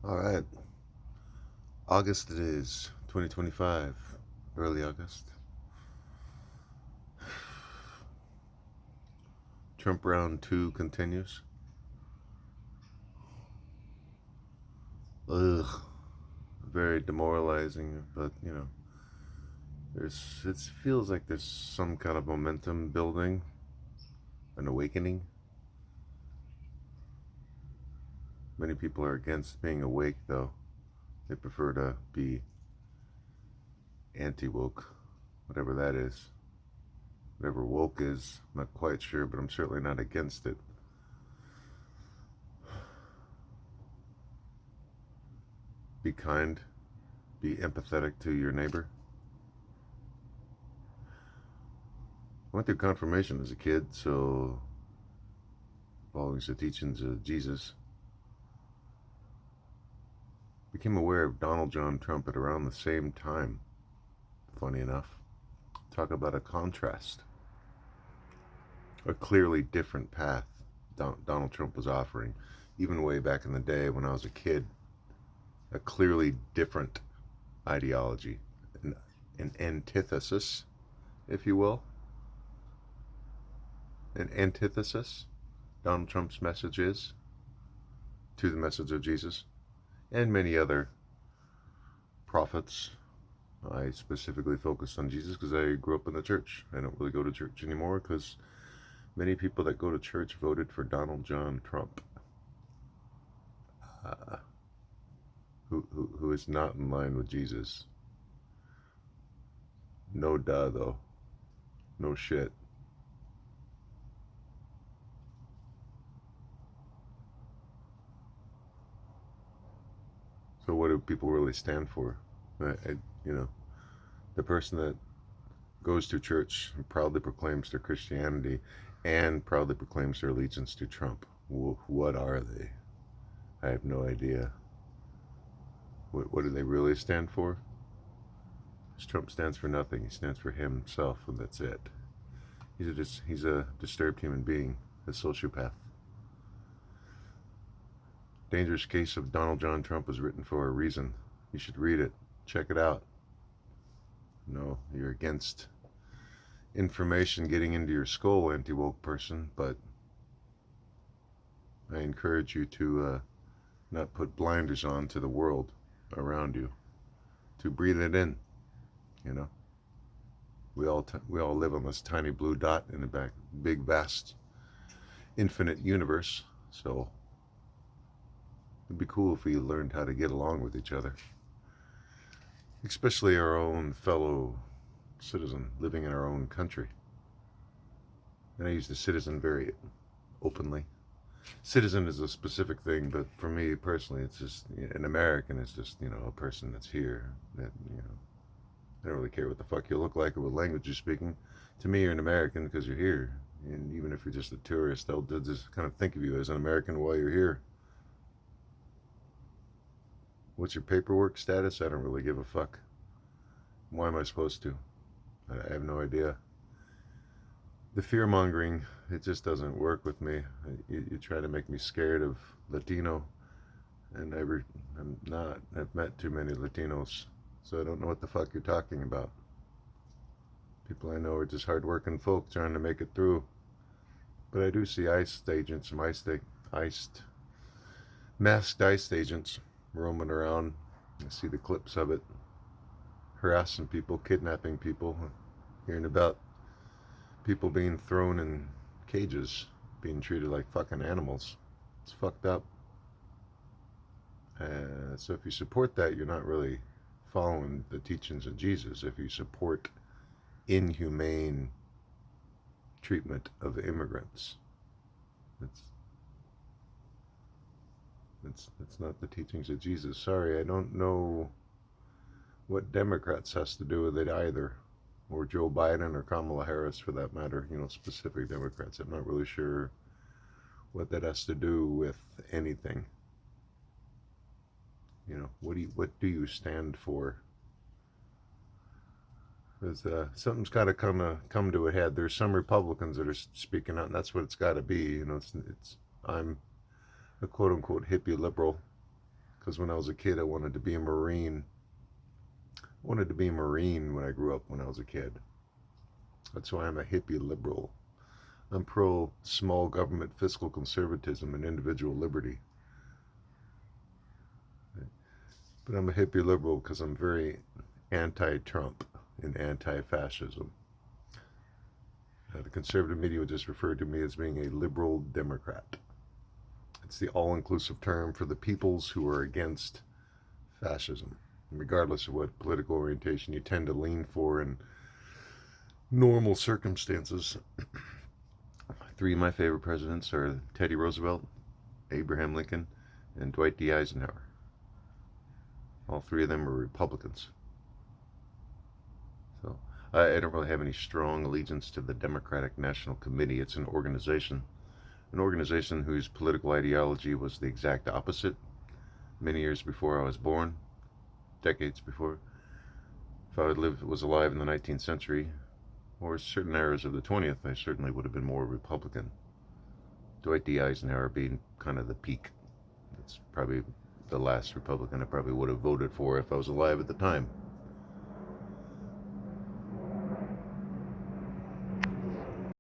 All right. August it is, 2025. Early August. Trump round 2 continues. Ugh. Very demoralizing, but it feels like there's some kind of momentum building, an awakening. Many people are against being awake, though. They prefer to be anti-woke, whatever that is. Whatever woke is, I'm not quite sure, but I'm certainly not against it. Be kind, be empathetic to your neighbor. I went through confirmation as a kid, so following the teachings of Jesus, became aware of Donald John Trump at around the same time. Funny enough. Talk about a contrast. A clearly different path Donald Trump was offering, even way back in the day when I was a kid. A clearly different ideology, an antithesis, if you will. An antithesis, Donald Trump's message is, to the message of Jesus and many other prophets. I specifically focused on Jesus because I grew up in the church. I don't really go to church anymore because many people that go to church voted for Donald John Trump, who is not in line with Jesus. No duh, though. No shit. So what do people really stand for? The person that goes to church and proudly proclaims their Christianity and proudly proclaims their allegiance to Trump. What are they? I have no idea. What do they really stand for? Because Trump stands for nothing. He stands for himself, and that's it. He's a disturbed human being, a sociopath. Dangerous Case of Donald John Trump was written for a reason. You should read it. Check it out. No, you're against information getting into your skull, anti-woke person, but I encourage you to not put blinders on to the world around you, to breathe it in. We all live on this tiny blue dot in a big, vast, infinite universe. So it'd be cool if we learned how to get along with each other, especially our own fellow citizen living in our own country. And I use the citizen very openly. Citizen is a specific thing, but for me personally, it's just an American is just a person that's here. That I don't really care what the fuck you look like or what language you're speaking. To me, you're an American because you're here, and even if you're just a tourist, they'll just kind of think of you as an American while you're here. What's your paperwork status? I don't really give a fuck. Why am I supposed to? I have no idea. The fear mongering, it just doesn't work with me. You try to make me scared of Latino, and I'm not. I've met too many Latinos, so I don't know what the fuck you're talking about. People I know are just hardworking folk trying to make it through. But I do see ICE agents, masked ICE agents roaming around. I see the clips of it, harassing people, kidnapping people, hearing about people being thrown in cages, being treated like fucking animals. It's fucked up. So if you support that, you're not really following the teachings of Jesus. If you support inhumane treatment of immigrants, that's not the teachings of Jesus. Sorry, I don't know what Democrats has to do with it either, or Joe Biden or Kamala Harris for that matter. Specific Democrats. I'm not really sure what that has to do with anything. What do you stand for? Because something's got to come to a head. There's some Republicans that are speaking out, and that's what it's got to be. I'm a quote unquote hippie liberal because when I was a kid, I wanted to be a Marine. I wanted to be a Marine when I grew up when I was a kid. That's why I'm a hippie liberal. I'm pro small government fiscal conservatism and individual liberty. But I'm a hippie liberal because I'm very anti-Trump and anti-fascism. The conservative media would just refer to me as being a liberal Democrat. It's the all-inclusive term for the peoples who are against fascism. And regardless of what political orientation you tend to lean for in normal circumstances. Three of my favorite presidents are Teddy Roosevelt, Abraham Lincoln, and Dwight D. Eisenhower. All three of them are Republicans. So I don't really have any strong allegiance to the Democratic National Committee. It's an organization whose political ideology was the exact opposite many years before I was born, decades before. If I was alive in the 19th century, or certain eras of the 20th, I certainly would have been more Republican. Dwight D. Eisenhower being kind of the peak. That's probably the last Republican I probably would have voted for if I was alive at the time.